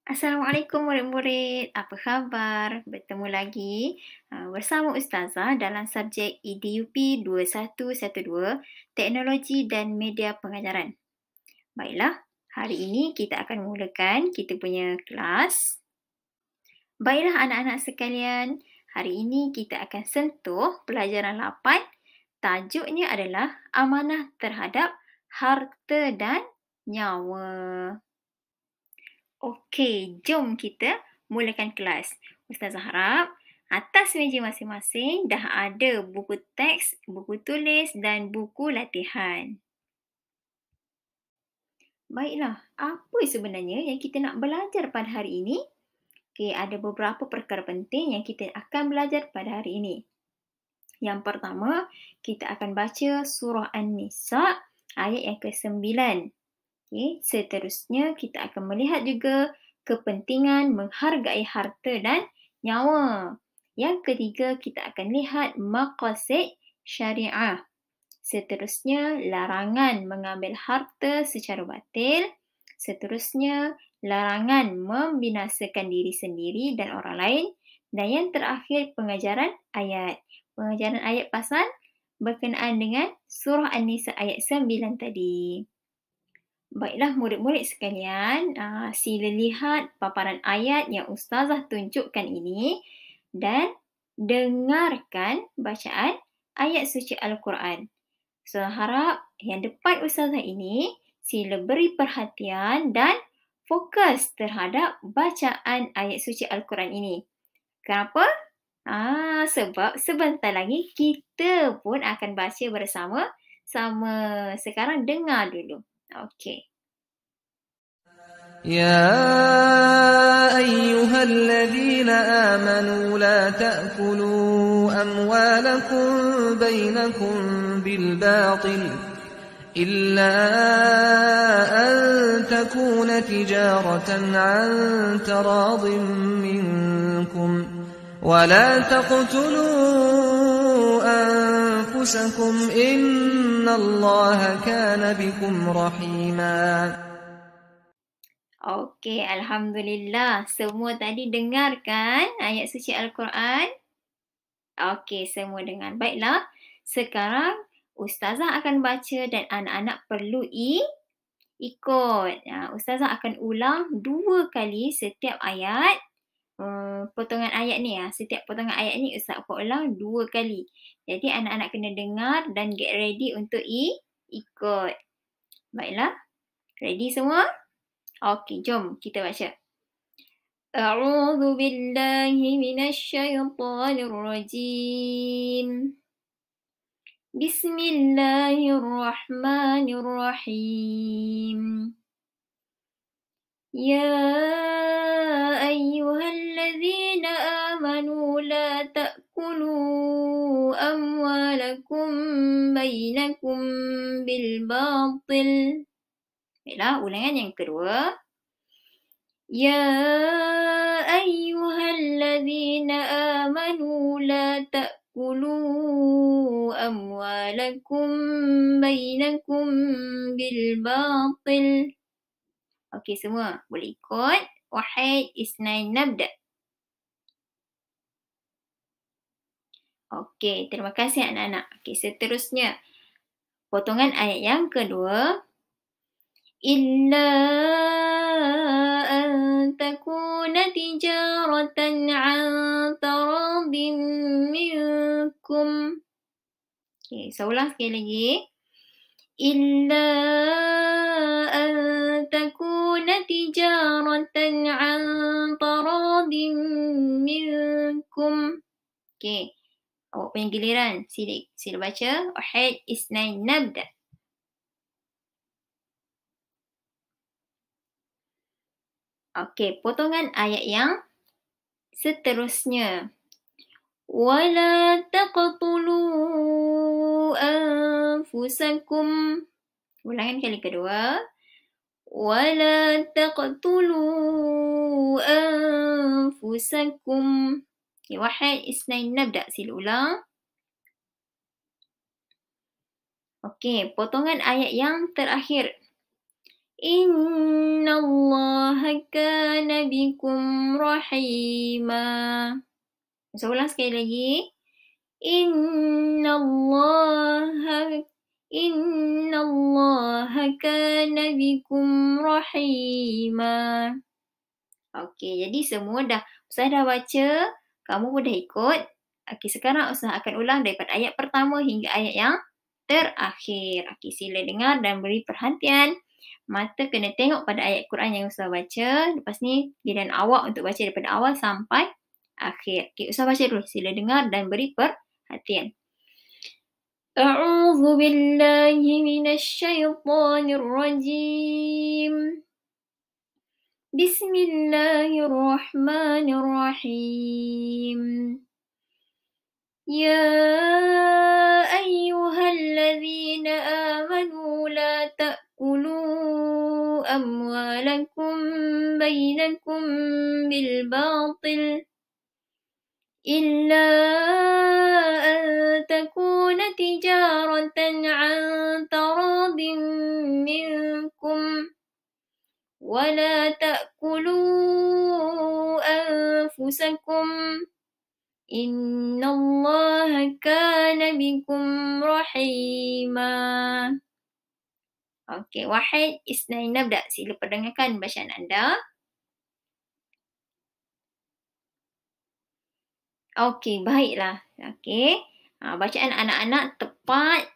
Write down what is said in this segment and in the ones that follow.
Assalamualaikum murid-murid, apa khabar? Bertemu lagi bersama Ustazah dalam subjek EDUP 2112, Teknologi dan Media Pengajaran. Baiklah, hari ini kita akan mulakan kita punya kelas. Baiklah anak-anak sekalian, hari ini kita akan sentuh pelajaran 8. Tajuknya adalah amanah terhadap harta dan nyawa. Okey, jom kita mulakan kelas. Ustazah harap atas meja masing-masing dah ada buku teks, buku tulis dan buku latihan. Baiklah, apa sebenarnya yang kita nak belajar pada hari ini? Okey, ada beberapa perkara penting yang kita akan belajar pada hari ini. Yang pertama, kita akan baca surah An-Nisa ayat yang ke-9. Okay. Seterusnya, kita akan melihat juga kepentingan menghargai harta dan nyawa. Yang ketiga, kita akan lihat maqasid syariah. Seterusnya, larangan mengambil harta secara batil. Seterusnya, larangan membinasakan diri sendiri dan orang lain. Dan yang terakhir, pengajaran ayat. Pengajaran ayat pasal berkenaan dengan surah An-Nisa ayat 9 tadi. Baiklah murid-murid sekalian, sila lihat paparan ayat yang Ustazah tunjukkan ini dan dengarkan bacaan ayat suci Al-Quran. Ustazah harap yang depan Ustazah ini sila beri perhatian dan fokus terhadap bacaan ayat suci Al-Quran ini. Kenapa? Sebab sebentar lagi kita pun akan baca bersama. Sekarang dengar dulu. Okey. يا أيها الذين آمنوا لا تأكلوا أموالكم بينكم بالباطل إلا أن تكون تجارة عن تراض منكم ولا تقتلوا أنفسكم إن الله كان بكم رحيما. Okey, Alhamdulillah. Semua tadi dengarkan ayat suci Al-Quran? Okey, semua dengar. Baiklah, sekarang Ustazah akan baca dan anak-anak perlu ikut. Ustazah akan ulang 2 kali setiap ayat. Potongan ayat ni, setiap potongan ayat ni Ustaz akan ulang 2 kali. Jadi anak-anak kena dengar dan get ready untuk ikut. Baiklah, ready semua? Okey, jom kita baca. A'udzu billahi minasyaitonir rajim. Bismillahirrahmanirrahim. Ya ayyuhalladzina amanu la ta'kulu amwalakum bainakum bil batil. Baiklah, ulangan yang kedua. Ya ayyuhalladzina amanu la ta'kulu amwalakum bainakum bil batil. Okey semua, boleh ikut. Wahid, isnain, nabda. Okey, terima kasih anak-anak. Okey, seterusnya. Potongan ayat yang kedua. إلا أن تكون تجارة عن تراض منكم. Okay, saya ulang sekali lagi. إلا أن تكون تجارة عن تراض منكم. Okay, awak punya giliran. Sila baca. Wahid, isnain, nabda. Okey, potongan ayat yang seterusnya. Wala taqtulu anfusakum. Ulangan kali kedua. Wala taqtulu anfusakum. Okay, wahid, isnain, nabda. Sila ulang. Okey, potongan ayat yang terakhir. Innallaha kana bikum rahima. Saya ulang sekali lagi. Innallaha kana bikum rahima. Okey, jadi semua dah. Ustaz dah baca, kamu pun dah ikut. Okey, sekarang Ustaz akan ulang daripada ayat pertama hingga ayat yang terakhir. Okey, sila dengar dan beri perhatian. Mata kena tengok pada ayat Quran yang Ustaz baca. Lepas ni, giliran awak untuk baca daripada awal sampai akhir. Okey, Ustaz baca dulu. Sila dengar dan beri perhatian. A'udzu billahi minasyaitonir rajim. Bismillahirrahmanirrahim. يا أيها الذين آمنوا لا تأكلوا أموالكم بينكم بالباطل إلا أن تكون تجارة عن تراض منكم ولا تأكلوا أنفسكم Innallaha kana bikum rahima. Okey, Wahid, Isnain, nabda. Sila perdengarkan bacaan anda. Okey, baiklah. Okey. Bacaan anak-anak tepat.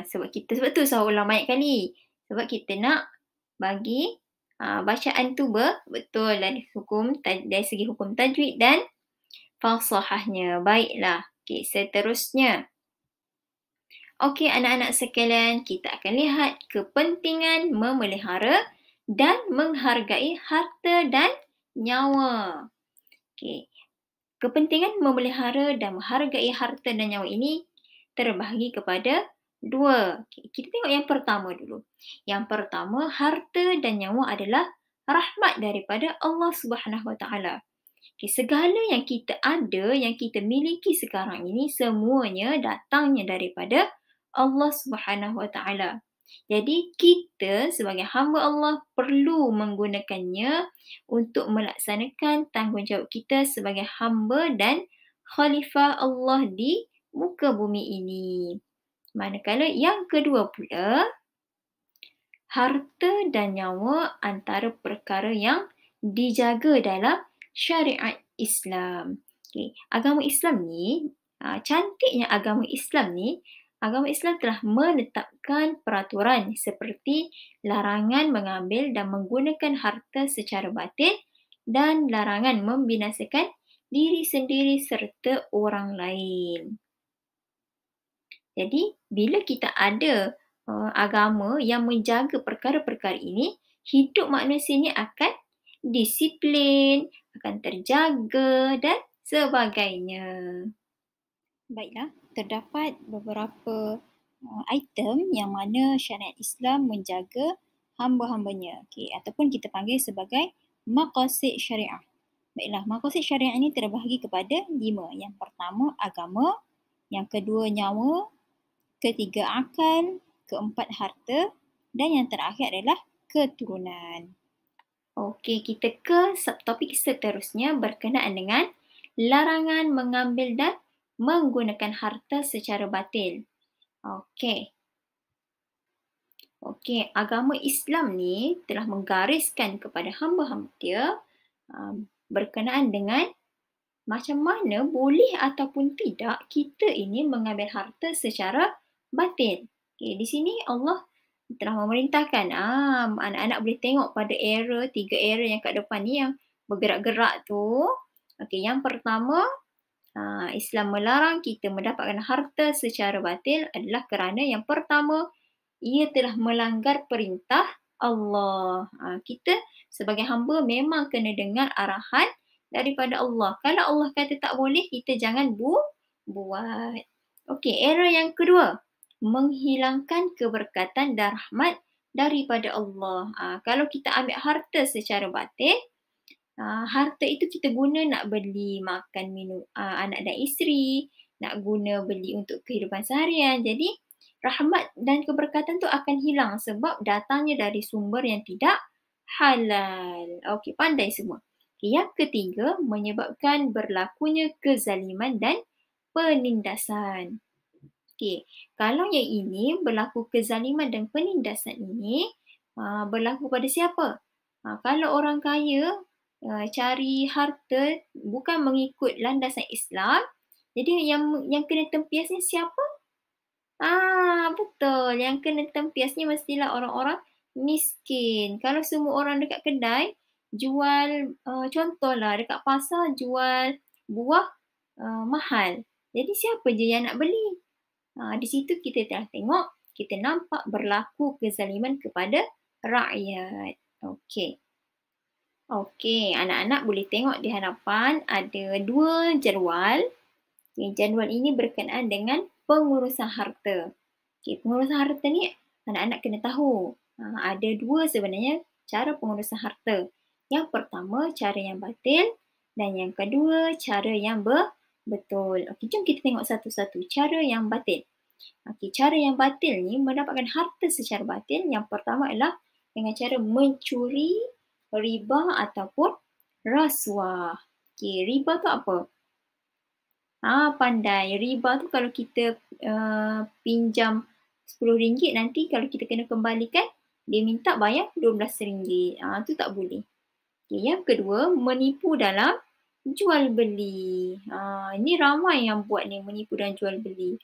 Sebab tu saya ulang banyak kali. Sebab kita nak bagi bacaan tu betul dari segi hukum tajwid dan fasahahnya. Baiklah. Okey, seterusnya. Okey, anak-anak sekalian, kita akan lihat kepentingan memelihara dan menghargai harta dan nyawa. Okey. Kepentingan memelihara dan menghargai harta dan nyawa ini terbahagi kepada dua. Okay, kita tengok yang pertama dulu. Yang pertama, harta dan nyawa adalah rahmat daripada Allah Subhanahu Wa Taala. Okay, segala yang kita ada, yang kita miliki sekarang ini, semuanya datangnya daripada Allah Subhanahu Wa Taala. Jadi kita sebagai hamba Allah perlu menggunakannya untuk melaksanakan tanggungjawab kita sebagai hamba dan khalifah Allah di muka bumi ini. Manakala yang kedua pula, harta dan nyawa antara perkara yang dijaga dalam syariat Islam. Okay. Agama Islam ni, cantiknya agama Islam telah menetapkan peraturan seperti larangan mengambil dan menggunakan harta secara batil dan larangan membinasakan diri sendiri serta orang lain. Jadi, bila kita ada agama yang menjaga perkara-perkara ini, hidup manusia ini akan disiplin, akan terjaga dan sebagainya. Baiklah, terdapat beberapa item yang mana syariat Islam menjaga hamba-hambanya. Okay, ataupun kita panggil sebagai maqasid syariah. Baiklah, maqasid syariah ini terbahagi kepada 5. Yang pertama, agama. Yang kedua, nyawa. Ketiga, akal. Keempat, harta. Dan yang terakhir adalah keturunan. Okey, kita ke subtopik seterusnya berkenaan dengan larangan mengambil dan menggunakan harta secara batil. Okey, agama Islam ni telah menggariskan kepada hamba-hamba dia berkenaan dengan macam mana boleh ataupun tidak kita ini mengambil harta secara batil. Okey, di sini Allah telah memerintahkan anak-anak boleh tengok pada 3 era yang kat depan ni yang bergerak-gerak tu. Okey, yang pertama, Islam melarang kita mendapatkan harta secara batil adalah kerana yang pertama, ia telah melanggar perintah Allah. Kita sebagai hamba memang kena dengar arahan daripada Allah. Kalau Allah kata tak boleh, kita jangan buat. Okey, era yang kedua, menghilangkan keberkatan dan rahmat daripada Allah. Kalau kita ambil harta secara batil, harta itu kita guna nak beli makan minum anak dan isteri, nak guna beli untuk kehidupan seharian. Jadi rahmat dan keberkatan tu akan hilang sebab datangnya dari sumber yang tidak halal. Okey, pandai semua. Okay, yang ketiga, menyebabkan berlakunya kezaliman dan penindasan. Okey, kalau yang ini berlaku kezaliman dan penindasan ini berlaku pada siapa? Kalau orang kaya cari harta bukan mengikut landasan Islam, jadi yang kena tempiasnya siapa? Betul. Yang kena tempias ni mestilah orang-orang miskin. Kalau semua orang dekat kedai jual, contohlah dekat pasar jual buah mahal. Jadi siapa je yang nak beli? Di situ kita telah tengok, kita nampak berlaku kezaliman kepada rakyat. Okey. Okey, anak-anak boleh tengok di hadapan ada 2 jadual. Okay, jadual ini berkenaan dengan pengurusan harta. Okay, pengurusan harta ni anak-anak kena tahu. Ada 2 sebenarnya cara pengurusan harta. Yang pertama, cara yang batil dan yang kedua, cara yang betul. Okey, jom kita tengok satu-satu. Cara yang batil. Okey, cara yang batil ni mendapatkan harta secara batil. Yang pertama adalah dengan cara mencuri, riba ataupun rasuah. Okey, riba tu apa? Pandai. Riba tu kalau kita pinjam RM10 nanti kalau kita kena kembalikan, dia minta bayar RM12. Tu tak boleh. Okay, yang kedua, menipu dalam jual beli. Ini ramai yang buat ni, menipu dalam jual beli.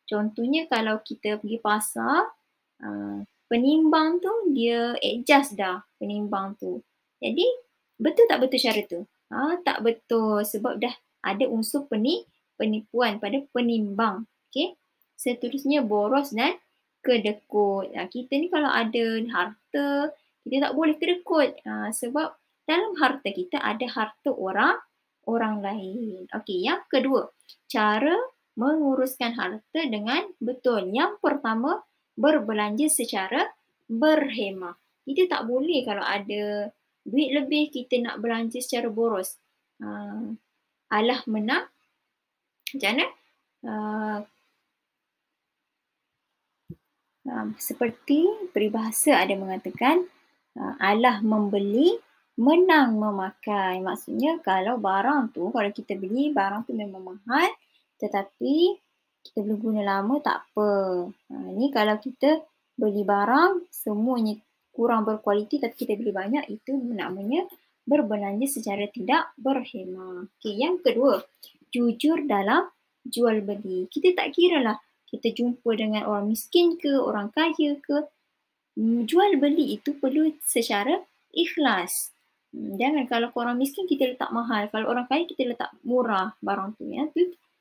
Contohnya kalau kita pergi pasar, penimbang tu dia adjust dah penimbang tu. Jadi, betul tak betul cara tu? Tak betul sebab dah ada unsur penipuan pada penimbang. Okay? Seterusnya boros dan kedekut. Kita ni kalau ada harta, kita tak boleh kedekut sebab dalam harta kita ada harta orang lain. Okey, yang kedua, cara menguruskan harta dengan betul. Yang pertama, berbelanja secara berhemah. Kita tak boleh kalau ada duit lebih kita nak belanja secara boros. Alah menang. Macam mana? Seperti peribahasa ada mengatakan, alah membeli, menang memakai. Maksudnya kalau barang tu, kalau kita beli barang tu memang mahal, tetapi kita boleh guna lama tak apa. Ni kalau kita beli barang semuanya kurang berkualiti tapi kita beli banyak, itu namanya berbelanja secara tidak berhemah. Okey, yang kedua, jujur dalam jual beli. Kita tak kira lah kita jumpa dengan orang miskin ke, orang kaya ke. Jual beli itu perlu secara ikhlas. Jangan kalau orang miskin kita letak mahal, kalau orang kaya kita letak murah barang tu ya.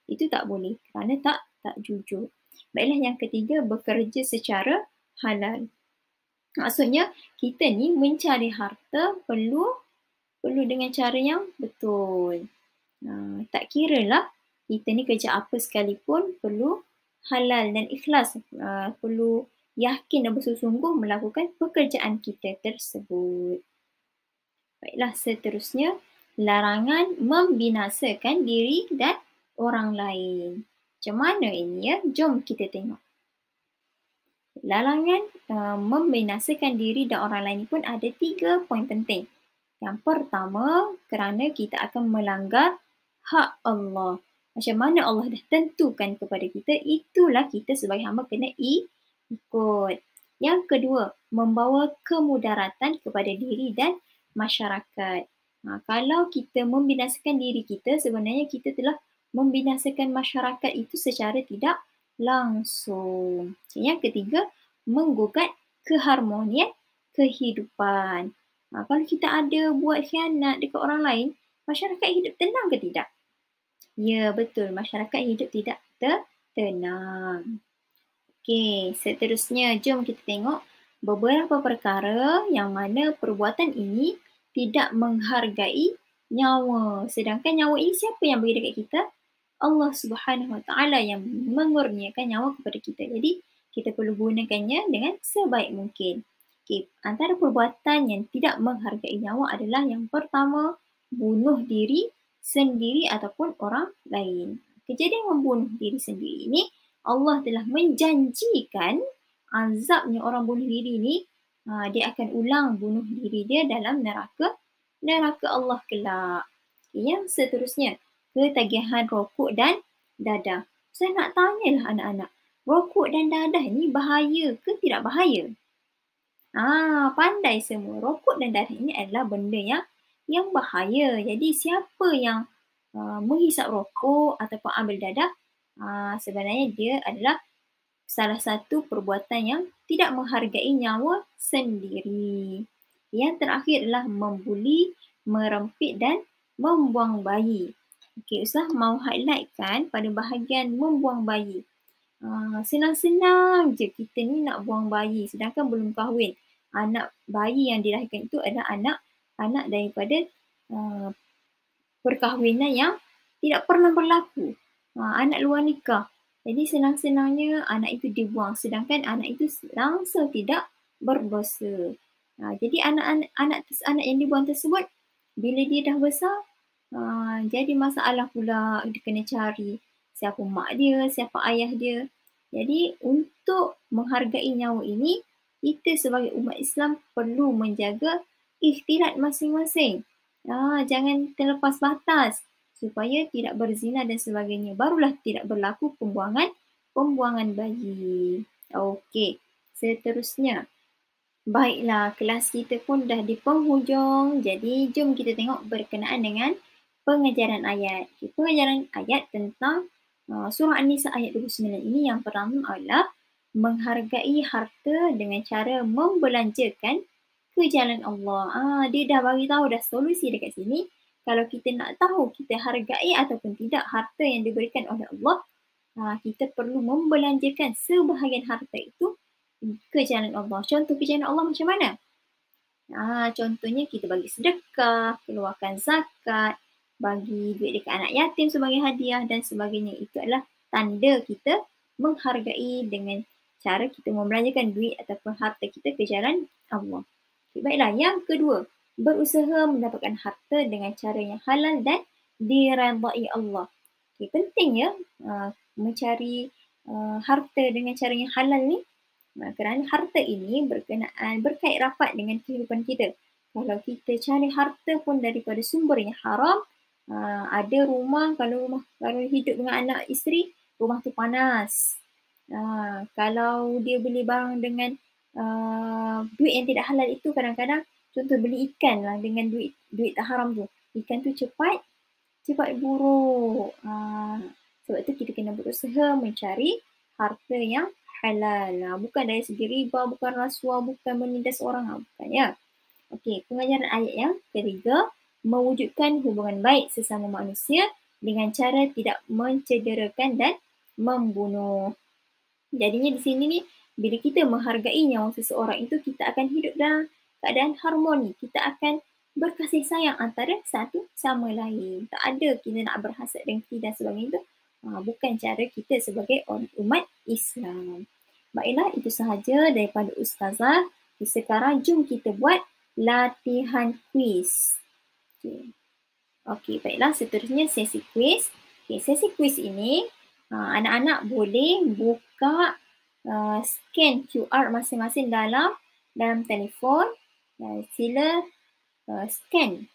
Itu tak boleh kerana tak jujur. Baiklah, yang ketiga, bekerja secara halal. Maksudnya kita ni mencari harta perlu dengan cara yang betul. Tak kiralah kita ni kerja apa sekalipun perlu halal dan ikhlas. Perlu yakin dan bersungguh-sungguh melakukan pekerjaan kita tersebut. Baiklah, seterusnya, larangan membinasakan diri dan orang lain. Macam mana ini ya? Jom kita tengok. Larangan membinasakan diri dan orang lain pun ada 3 poin penting. Yang pertama, kerana kita akan melanggar hak Allah. Macam mana Allah dah tentukan kepada kita, itulah kita sebagai hamba kena ikut. Yang kedua, membawa kemudaratan kepada diri dan masyarakat. Kalau kita membinasakan diri kita, sebenarnya kita telah membinasakan masyarakat itu secara tidak langsung. Yang ketiga, menggugat keharmonian kehidupan. Kalau kita ada buat khianat dekat orang lain, masyarakat hidup tenang ke tidak? Ya, betul. Masyarakat hidup tidak tenang. Okey, seterusnya jom kita tengok beberapa perkara yang mana perbuatan ini tidak menghargai nyawa. Sedangkan nyawa ini siapa yang bagi dekat kita? Allah Subhanahu Wa Taala yang mengurniakan nyawa kepada kita. Jadi, kita perlu gunakannya dengan sebaik mungkin. Okay. Antara perbuatan yang tidak menghargai nyawa adalah yang pertama, bunuh diri sendiri ataupun orang lain. Kejadian membunuh diri sendiri ini Allah telah menjanjikan azabnya orang bunuh diri ni, dia akan ulang bunuh diri dia dalam neraka Allah kelak. Yang seterusnya, ketagihan rokok dan dadah. Saya nak tanyalah anak-anak, rokok dan dadah ni bahaya ke tidak bahaya? Pandai semua. Rokok dan dadah ini adalah benda yang bahaya. Jadi siapa yang menghisap rokok ataupun ambil dadah, sebenarnya dia adalah salah satu perbuatan yang tidak menghargai nyawa sendiri. Yang terakhir adalah membuli, merempit dan membuang bayi. Okey, Ustaz mau highlightkan pada bahagian membuang bayi. Senang-senang je kita ni nak buang bayi sedangkan belum kahwin. Anak bayi yang dilahirkan itu adalah anak daripada perkahwinan yang tidak pernah berlaku. Anak luar nikah. Jadi senang-senangnya anak itu dibuang sedangkan anak itu langsung tidak berdosa. Jadi anak yang dibuang tersebut bila dia dah besar, jadi masalah pula, dia kena cari siapa mak dia, siapa ayah dia. Jadi untuk menghargai nyawa ini, kita sebagai umat Islam perlu menjaga ikhtilat masing-masing. Jangan terlepas batas supaya tidak berzina dan sebagainya. Barulah tidak berlaku pembuangan bayi. Okey, seterusnya. Baiklah, kelas kita pun dah di penghujung. Jadi jom kita tengok berkenaan dengan pengajaran ayat. Pengajaran ayat tentang surah An-Nisa ayat 29 ini yang pertama adalah menghargai harta dengan cara membelanjakan ke jalan Allah. Dia dah bagi tahu dah solusi dekat sini. Kalau kita nak tahu kita hargai ataupun tidak harta yang diberikan oleh Allah, kita perlu membelanjakan sebahagian harta itu ke jalan Allah. Contoh ke jalan Allah macam mana? Contohnya kita bagi sedekah, keluarkan zakat, bagi duit dekat anak yatim sebagai hadiah dan sebagainya. Itu adalah tanda kita menghargai dengan cara kita membelanjakan duit ataupun harta kita ke jalan Allah. Baiklah, yang kedua, berusaha mendapatkan harta dengan cara yang halal dan diredai Allah. Penting ya mencari harta dengan cara yang halal ni. Kerana harta ini berkait rapat dengan kehidupan kita. Kalau kita cari harta pun daripada sumber yang haram, ada rumah, kalau hidup dengan anak isteri, rumah tu panas. Kalau dia beli barang dengan duit yang tidak halal itu, kadang-kadang contoh beli ikan lah dengan duit tak haram tu. Ikan tu cepat buruk. Sebab tu kita kena berusaha mencari harta yang halal. Bukan dari segi riba, bukan rasuah, bukan menindas orang. Bukan ya. Okey, pengajaran ayat yang ketiga, mewujudkan hubungan baik sesama manusia dengan cara tidak mencederakan dan membunuh. Jadinya di sini ni, bila kita menghargai nyawa seseorang itu, kita akan hidup dalam keadaan harmoni. Kita akan berkasih sayang antara satu sama lain. Tak ada kita nak berhasad dengki dan sebagainya itu. Bukan cara kita sebagai orang umat Islam. Baiklah, itu sahaja daripada Ustazah. Sekarang jom kita buat latihan kuis. Okey, baiklah, seterusnya sesi kuis. Sesi kuis ini, anak-anak boleh buka scan QR masing-masing dalam telefon. Sila scan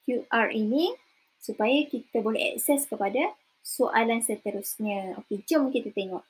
QR ini supaya kita boleh akses kepada soalan seterusnya. Okey, jom kita tengok.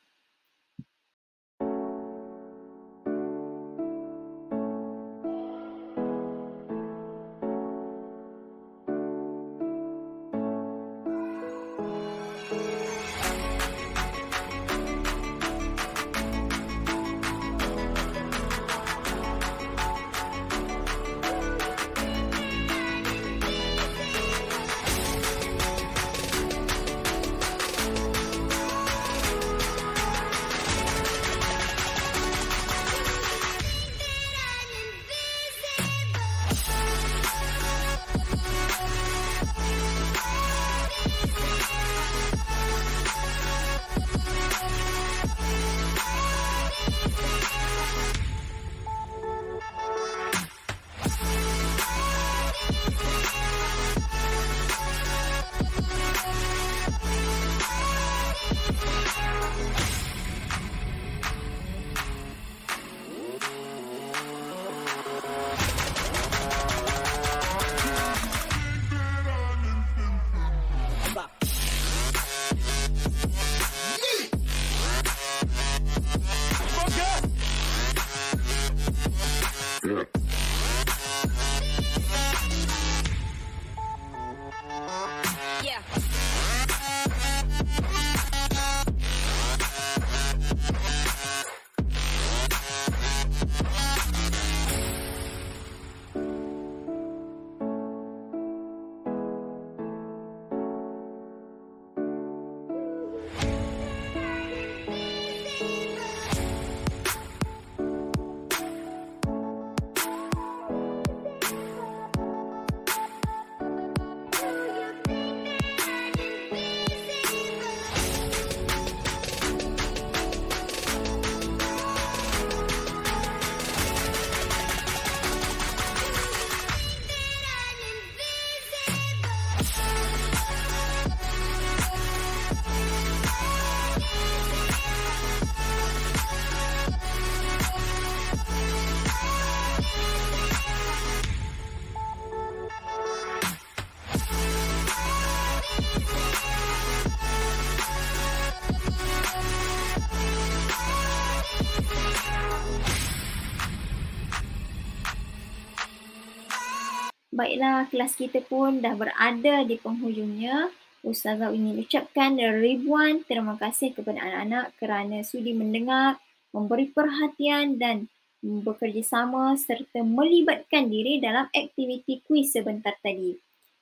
Baiklah, kelas kita pun dah berada di penghujungnya. Ustazah ingin ucapkan ribuan terima kasih kepada anak-anak kerana sudi mendengar, memberi perhatian dan bekerjasama serta melibatkan diri dalam aktiviti kuis sebentar tadi.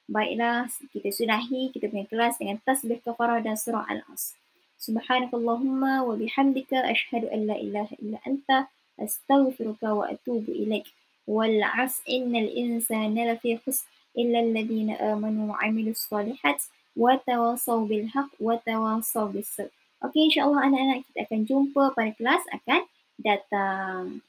Baiklah, kita sudahi kita punya kelas dengan tasbih kafarah dan surah Al-As. Subhanakallahumma wa bihamdika asyhadu an la ilaha illa anta astaghfiruka wa atubu ilaik. Wal 'asr innal insana lafi khusr illa alladhina amanu wa 'amilus solihat wa tawassaw bil haqq wa tawassaw bis sabr. Okey, insya-Allah anak-anak kita akan jumpa pada kelas akan datang.